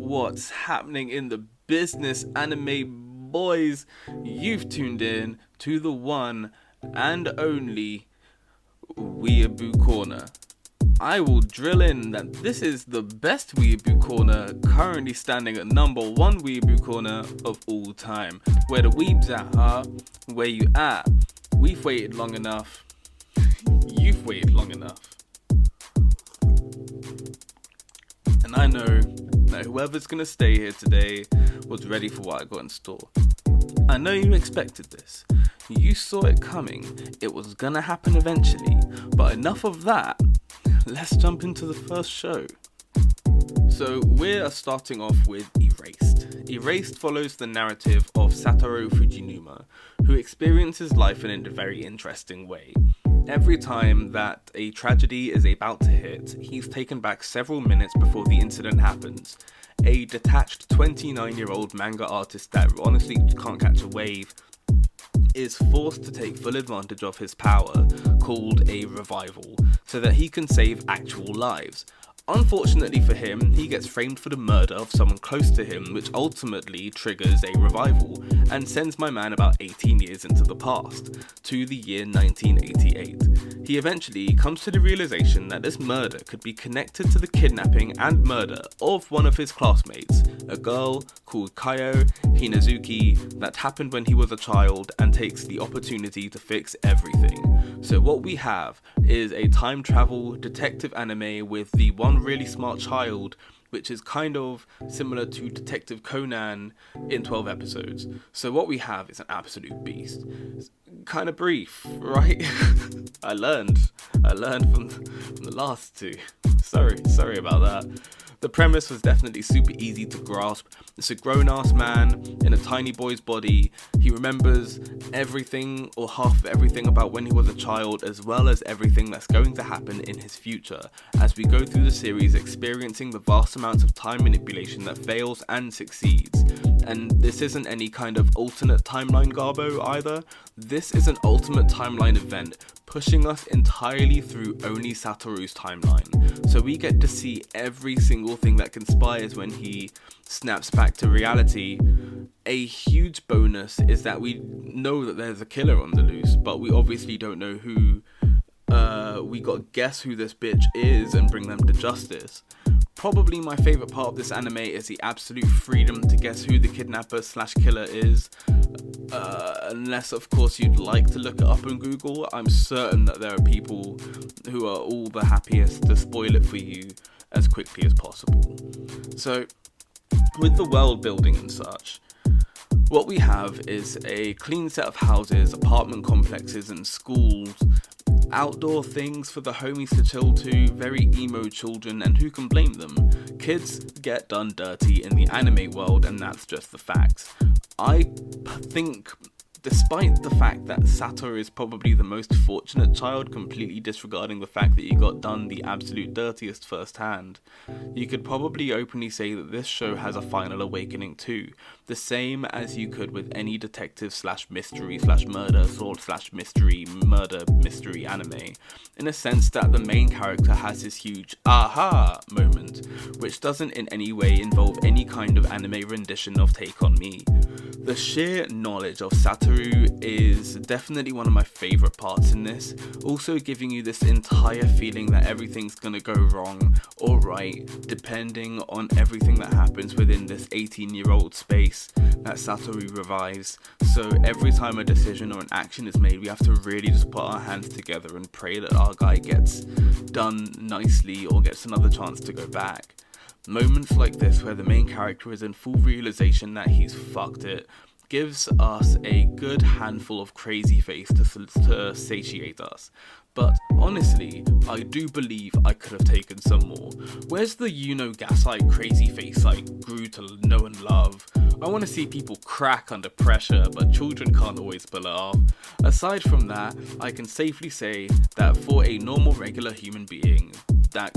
what's happening in the business, anime boys? You've tuned in to the one and only Weeaboo Corner. I will drill in that this is the best Weeaboo Corner, currently standing at number one Weeaboo Corner of all time. Where the weebs at, huh? Where you at? We've waited long enough. You've waited long enough. And I know that whoever's gonna stay here today was ready for what I got in store. I know you expected this. You saw it coming. It was gonna happen eventually. But enough of that. Let's jump into the first show. So we're starting off with Erased. Erased follows the narrative of Satoru Fujinuma, who experiences life in a very interesting way. Every time that a tragedy is about to hit, he's taken back several minutes before the incident happens. A detached 29-year-old manga artist that honestly can't catch a wave is forced to take full advantage of his power, called a revival, so that he can save actual lives. Unfortunately for him, he gets framed for the murder of someone close to him, which ultimately triggers a revival, and sends my man about 18 years into the past, to the year 1988. He eventually comes to the realization that this murder could be connected to the kidnapping and murder of one of his classmates, a girl called Kayo Hinazuki, that happened when he was a child, and takes the opportunity to fix everything. So what we have is a time travel detective anime with the one really smart child, which is kind of similar to Detective Conan in 12 episodes. So what we have is an absolute beast. It's kind of brief, right? I learned from the last two. Sorry about that. The premise was definitely super easy to grasp. It's a grown-ass man in a tiny boy's body. He remembers everything or half of everything about when he was a child, as well as everything that's going to happen in his future, as we go through the series experiencing the vast amounts of time manipulation that fails and succeeds. And this isn't any kind of alternate timeline garbo either. This is an ultimate timeline event, pushing us entirely through only Satoru's timeline. So we get to see every single thing that conspires when he snaps back to reality. A huge bonus is that we know that there's a killer on the loose, but we obviously don't know who. We got to guess who this bitch is and bring them to justice. Probably my favourite part of this anime is the absolute freedom to guess who the kidnapper/killer is. Unless of course you'd like to look it up on Google. I'm certain that there are people who are all the happiest to spoil it for you as quickly as possible. So, with the world building and such, what we have is a clean set of houses, apartment complexes and schools, outdoor things for the homies to chill to, very emo children, and who can blame them? Kids get done dirty in the anime world, and that's just the facts. I think, despite the fact that Satoru is probably the most fortunate child, completely disregarding the fact that he got done the absolute dirtiest firsthand, you could probably openly say that this show has a final awakening too, the same as you could with any detective/mystery/murder/mystery anime, in a sense that the main character has this huge aha moment, which doesn't in any way involve any kind of anime rendition of Take On Me. The sheer knowledge of Satoru is definitely one of my favourite parts in this, also giving you this entire feeling that everything's gonna go wrong or right, depending on everything that happens within this 18-year-old space that Satoru revives. So every time a decision or an action is made, we have to really just put our hands together and pray that our guy gets done nicely or gets another chance to go back. Moments like this, where the main character is in full realization that he's fucked it, gives us a good handful of crazy face to satiate us. But honestly, I do believe I could have taken some more. Where's the gaslight crazy face I grew to know and love? I want to see people crack under pressure, but children can't always pull it off. Aside from that, I can safely say that for a normal regular human being, that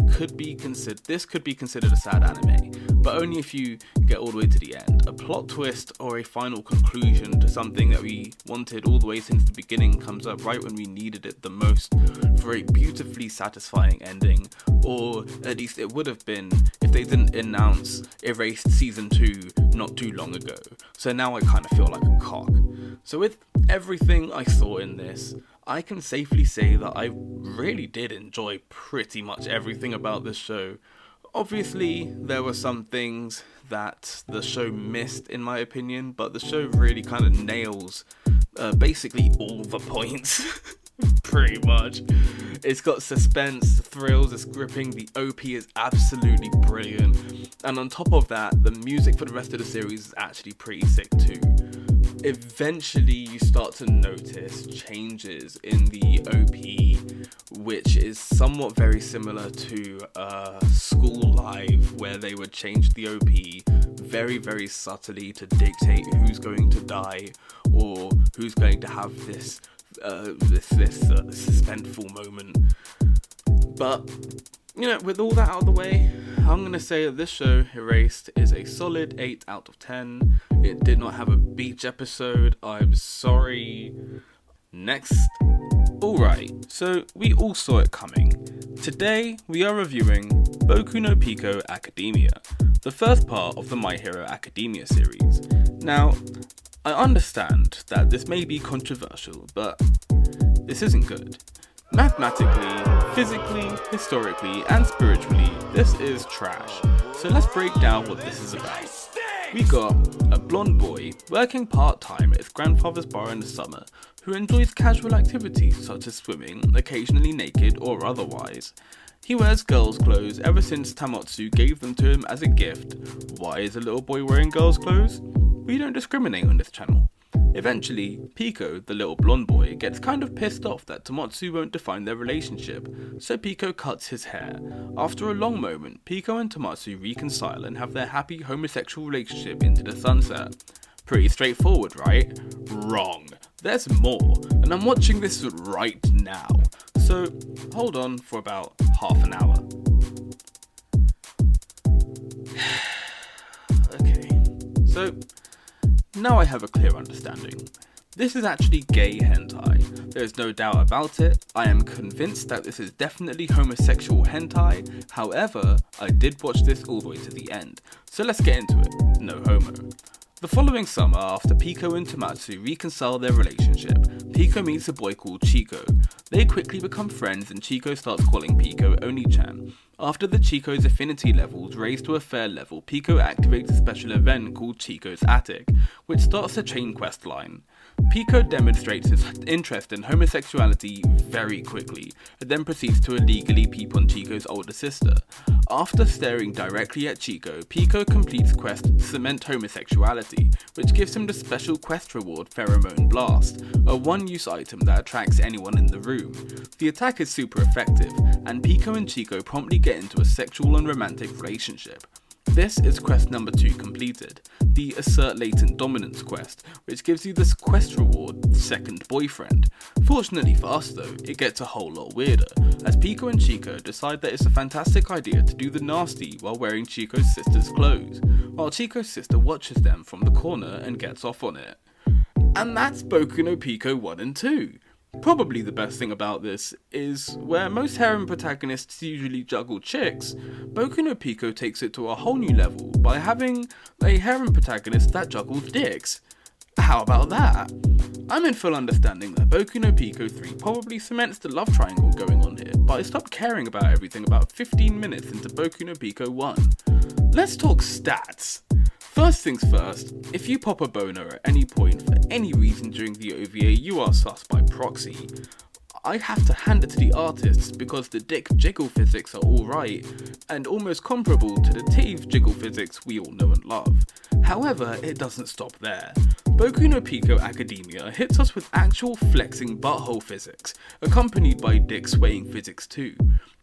this could be considered a sad anime, but only if you get all the way to the end. A plot twist or a final conclusion to something that we wanted all the way since the beginning comes up right when we needed it the most for a beautifully satisfying ending, or at least it would have been if they didn't announce Erased Season 2 not too long ago. So now I kind of feel like a cock. So with everything I saw in this, I can safely say that I really did enjoy pretty much everything about this show. Obviously, there were some things that the show missed in my opinion, but the show really kind of nails basically all the points. Pretty much. It's got suspense, thrills, it's gripping, the OP is absolutely brilliant, and on top of that, the music for the rest of the series is actually pretty sick too. Eventually you start to notice changes in the OP, which is somewhat very similar to School Live, where they would change the OP very, very subtly to dictate who's going to die or who's going to have this suspenseful moment. But you know, with all that out of the way, I'm going to say that this show, Erased, is a solid 8 out of 10. It did not have a beach episode. I'm sorry. Next. Alright, so we all saw it coming. Today, we are reviewing Boku No Pico Academia, the first part of the My Hero Academia series. Now, I understand that this may be controversial, but this isn't good. Mathematically, physically, historically, and spiritually, this is trash. So let's break down what this is about. We got a blonde boy working part-time at his grandfather's bar in the summer who enjoys casual activities such as swimming, occasionally naked or otherwise. He wears girls' clothes ever since Tamotsu gave them to him as a gift. Why is a little boy wearing girls' clothes? We don't discriminate on this channel. Eventually, Pico, the little blonde boy, gets kind of pissed off that Tamotsu won't define their relationship, so Pico cuts his hair. After a long moment, Pico and Tamotsu reconcile and have their happy homosexual relationship into the sunset. Pretty straightforward, right? Wrong. There's more, and I'm watching this right now, so hold on for about half an hour. Okay, so now I have a clear understanding. This is actually gay hentai. There is no doubt about it. I am convinced that this is definitely homosexual hentai. However, I did watch this all the way to the end. So let's get into it. No homo. The following summer, after Pico and Tamotsu reconcile their relationship, Pico meets a boy called Chico. They quickly become friends and Chico starts calling Pico Oni-chan. After the Chico's affinity levels raise to a fair level, Pico activates a special event called Chico's Attic, which starts a chain quest line. Pico demonstrates his interest in homosexuality very quickly, and then proceeds to illegally peep on Chico's older sister. After staring directly at Chico, Pico completes quest Cement Homosexuality, which gives him the special quest reward Pheromone Blast, a one-use item that attracts anyone in the room. The attack is super effective, and Pico and Chico promptly get into a sexual and romantic relationship. This is quest number 2 completed, the Assert Latent Dominance quest, which gives you this quest reward, Second Boyfriend. Fortunately for us though, it gets a whole lot weirder, as Pico and Chico decide that it's a fantastic idea to do the nasty while wearing Chico's sister's clothes, while Chico's sister watches them from the corner and gets off on it. And that's Boku no Pico 1 and 2. Probably the best thing about this is, where most harem protagonists usually juggle chicks, Boku no Pico takes it to a whole new level by having a harem protagonist that juggles dicks. How about that? I'm in full understanding that Boku no Pico 3 probably cements the love triangle going on here, but I stopped caring about everything about 15 minutes into Boku no Pico 1. Let's talk stats. First things first, if you pop a boner at any point for any reason during the OVA, you are sus by proxy. I have to hand it to the artists because the dick jiggle physics are alright, and almost comparable to the titty jiggle physics we all know and love. However, it doesn't stop there. Boku no Pico Academia hits us with actual flexing butthole physics, accompanied by dick swaying physics too.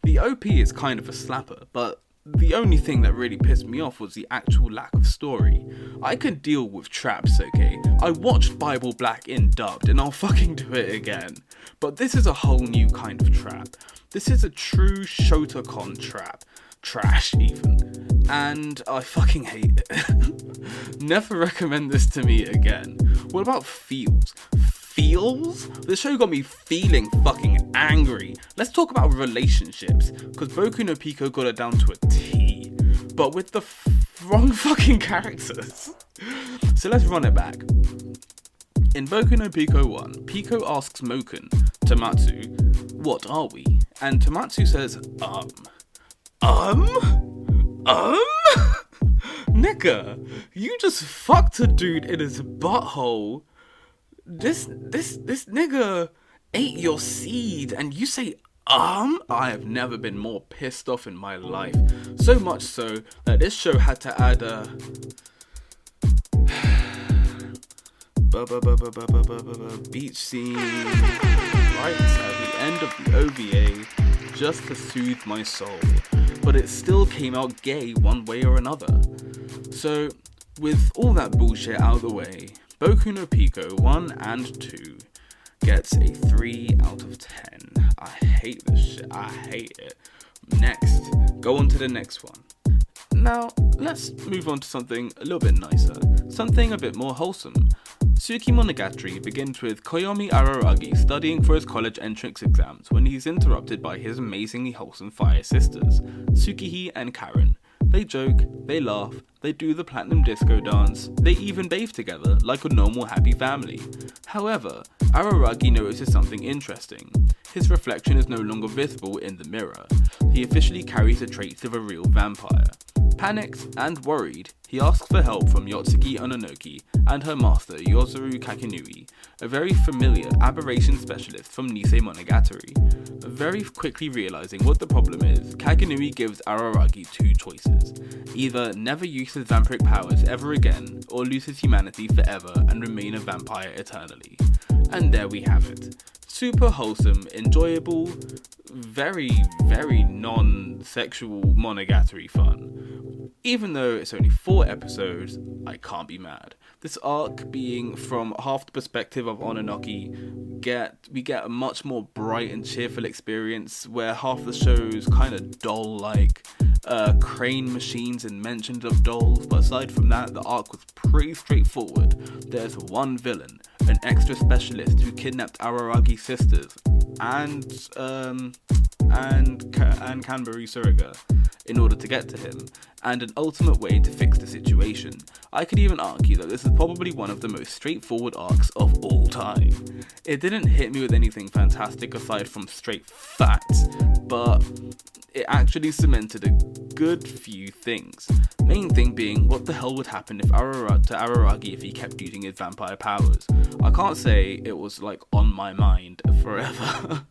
The OP is kind of a slapper, but the only thing that really pissed me off was the actual lack of story. I could deal with traps, okay? I watched Bible Black in dubbed and I'll fucking do it again. But this is a whole new kind of trap. This is a true Shotacon trap. Trash, even. And I fucking hate it. Never recommend this to me again. What about feels? Feels? The show got me feeling fucking angry. Let's talk about relationships, because Boku no Pico got it down to a T, but with the wrong fucking characters. So let's run it back. In Boku no Pico 1, Pico asks Moken, Tamatsu, what are we? And Tamatsu says, Nigga, you just fucked a dude in his butthole. This nigga ate your seed and you say, I have never been more pissed off in my life. So much so that this show had to add a beach scene right at the end of the OVA just to soothe my soul. But it still came out gay one way or another. So, with all that bullshit out of the way, Boku no Pico 1 and 2 gets a 3 out of 10. I hate this shit. I hate it. Next, go on to the next one. Now, let's move on to something a little bit nicer. Something a bit more wholesome. Tsukimonogatari begins with Koyomi Araragi studying for his college entrance exams when he's interrupted by his amazingly wholesome fire sisters, Tsukihi and Karen. They joke, they laugh, they do the platinum disco dance, they even bathe together like a normal happy family. However, Araragi notices something interesting. His reflection is no longer visible in the mirror. He officially carries the traits of a real vampire. Panicked and worried, he asks for help from Yotsuki Ononoki and her master Yozuru Kakinui, a very familiar aberration specialist from Nisei Monogatari. Very quickly realizing what the problem is, Kakinui gives Araragi two choices. Either never use his vampiric powers ever again, or lose his humanity forever and remain a vampire eternally. And there we have it. Super wholesome, enjoyable, very, very non-sexual Monogatari fun. Even though it's only 4 episodes, I can't be mad. This arc being from half the perspective of Ononoki, we get a much more bright and cheerful experience where half the show's kind of doll-like, crane machines and mentions of dolls, but aside from that, the arc was pretty straightforward. There's one villain, an extra specialist who kidnapped Araragi's sisters, and Kanbari Suriga in order to get to him, and an ultimate way to fix the situation. I could even argue that this is probably one of the most straightforward arcs of all time. It didn't hit me with anything fantastic aside from straight facts, but it actually cemented a good few things. Main thing being, what the hell would happen if to Araragi if he kept using his vampire powers? I can't say it was like on my mind forever,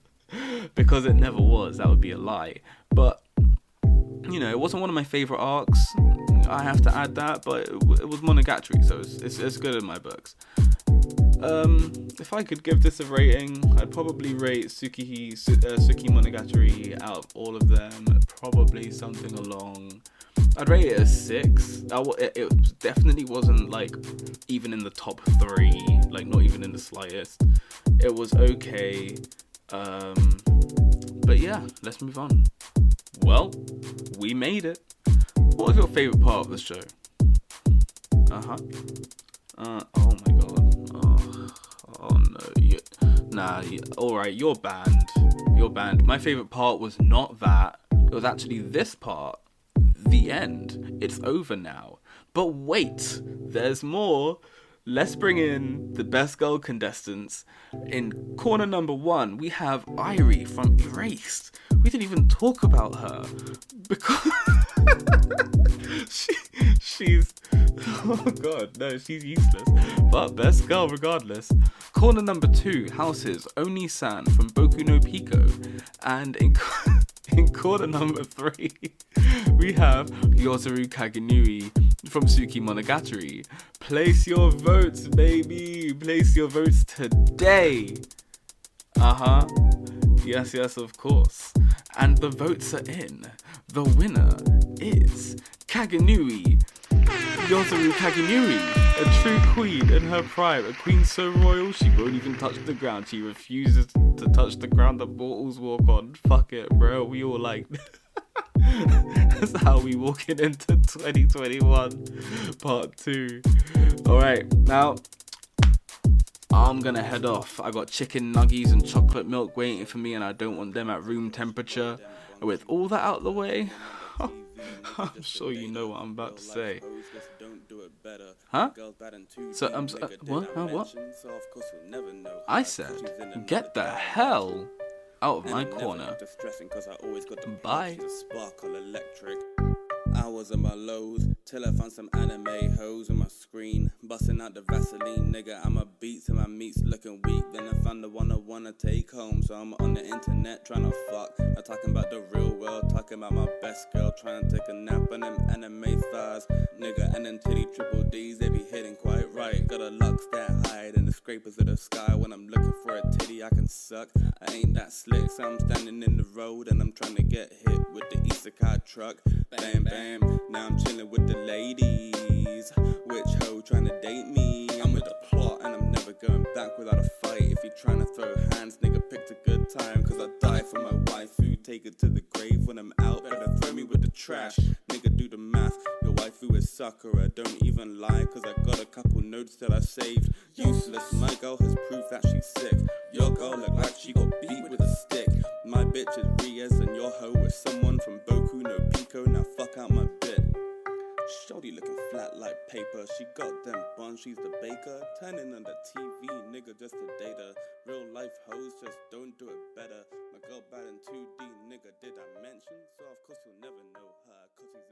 because it never was, that would be a lie. But, you know, it wasn't one of my favourite arcs, I have to add that, but it was Monogatari, so it's good in my books. If I could give this a rating, I'd probably rate Tsukimonogatari out of all of them, probably something along, I'd rate it a 6. It definitely wasn't like even in the top 3, like not even in the slightest. It was okay, but yeah, let's move on. Well, we made it. What was your favourite part of the show? Oh my god. Oh no. Alright, you're banned. My favourite part was not that. It was actually this part. The end. It's over now. But wait, there's more. Let's bring in the best girl contestants. In corner number 1, we have Irie from Erased. We didn't even talk about her because she's oh god, no, she's useless. But best girl regardless. Corner number 2 houses Oni-san from Boku no Pico, and in corner number 3 we have Yozuru Kaginui from Tsukimonogatari. Place your votes, baby. Place your votes today. Yes, of course. And the votes are in. The winner is Kaginui. Yozuru Kaginui. A true queen in her prime. A queen so royal, she won't even touch the ground. She refuses to touch the ground that mortals walk on. Fuck it, bro. We all like... That's how we walking into 2021 part 2. Alright, now I'm gonna head off. I got chicken nuggies and chocolate milk waiting for me, and I don't want them at room temperature. And with all that out the way, I'm sure you know what I'm about to say. Huh? So what? What? I said, get the hell out of my corner. Bye. Hours of my lows till I found some anime hoes on my screen, busting out the Vaseline, nigga. I'm a beats and my meat's looking weak. Then I found the one I wanna take home, so I'm on the internet trying to fuck. I'm talking about the real world, talking about my best girl, trying to take a nap on them anime thighs, nigga. And them titty triple D's, they be hitting quite right. Got a lux that hide in the scrapers of the sky. When I'm looking for a titty I can suck, I ain't that slick, so I'm standing in the road and I'm trying to get hit with the Isekai truck. Bam bam, now I'm chilling with the ladies. Which hoe trying to date me? I'm with a plot and I'm never going back without a fight. If you trying to throw hands, nigga, picked a good time, cause I die for my waifu. Take it to the grave when I'm out, better throw me with the trash. Nigga, do the math, your waifu is Sakura. Don't even lie, cause I got a couple notes that I saved. Useless, my girl has proof that she's sick. Your girl look like she got beat with a stick. My bitch is Riaz and your hoe is someone from Boku No Pico. Now fuck out my bit. Shorty looking flat like paper. She got them buns, she's the baker. Turning on the TV, nigga, just to date her. Real life hoes just don't do it better. My girl bad in 2D, nigga, did I mention? So of course you'll never know her, cause he's